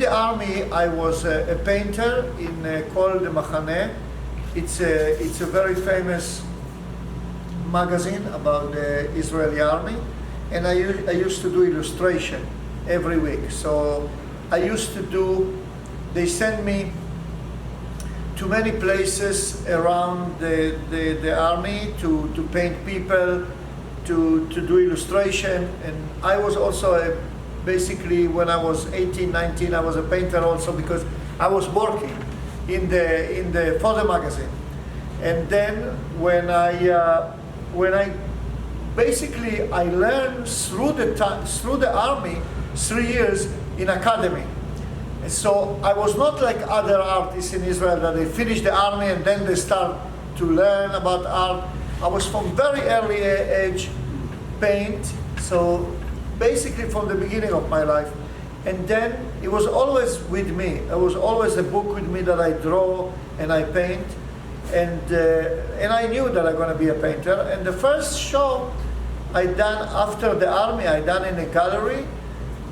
the army, I was a painter in called the Machane. It's a very famous magazine about the Israeli army, and I used to do illustration every week. So I used to do. They send me to many places around the army to paint people, to do illustration, and I was also basically when I was 18, 19, I was a painter also because I was working in the for the magazine. And then when I basically I learned through the army 3 years in academy. So I was not like other artists in Israel that they finish the army and then they start to learn about art. I was from very early age paint, so basically from the beginning of my life. And then it was always with me. There was always a book with me that I draw and I paint. And I knew that I'm going to be a painter. And the first show I done after the army, I done in a gallery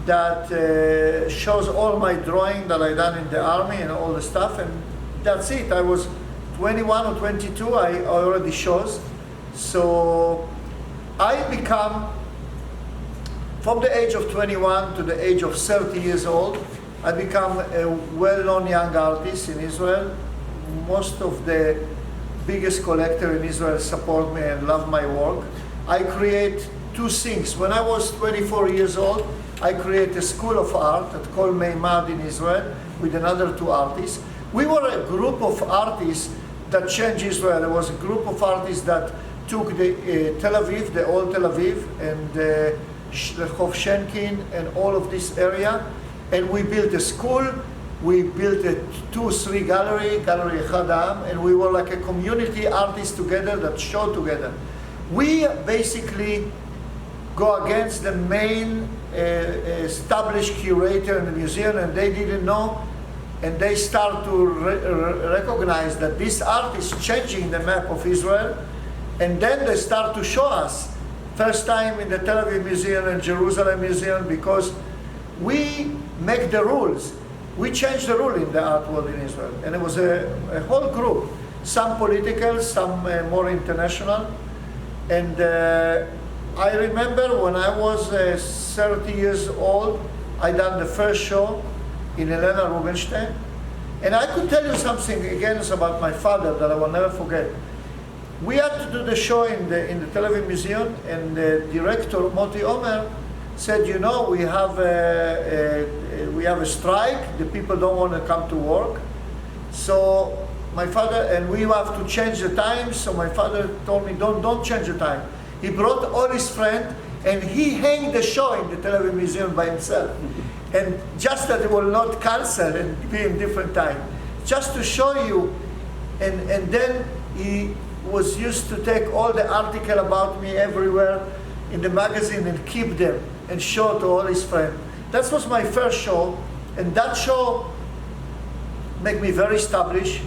that shows all my drawing that I done in the army and all the stuff, and that's it. I was 21 or 22, I already shows. So I become, from the age of 21 to the age of 30 years old, I become a well-known young artist in Israel. Most of the biggest collector in Israel support me and love my work. I create two things. When I was 24 years old, I created a school of art that called Meimad in Israel with another two artists. We were a group of artists that changed Israel. There was a group of artists that took the Tel Aviv, the old Tel Aviv, and Rehov Shenkin and all of this area, and we built a school. We built a 2-3 gallery Echad Ha'am, and we were like a community artists together that show together. We basically go against the main established curator in the museum, and they didn't know, and they start to recognize that this art is changing the map of Israel, and then they start to show us, first time in the Tel Aviv Museum and Jerusalem Museum, because we make the rules. We changed the rule in the art world in Israel, and it was a whole group, some political, some more international, and I remember when I was 30 years old, I done the first show in Elena Rubinstein. And I could tell you something again about my father that I will never forget. We had to do the show in the Tel Aviv Museum, and the director, Moti Omer, said, you know, we have a strike, the people don't want to come to work. So my father, and we have to change the time, so my father told me, don't change the time. He brought all his friends, and he hanged the show in the Tel Aviv Museum by himself. And just that it will not cancel and be in different time. Just to show you, and then he was used to take all the article about me everywhere in the magazine and keep them and show to all his friends. That was my first show, and that show made me very established.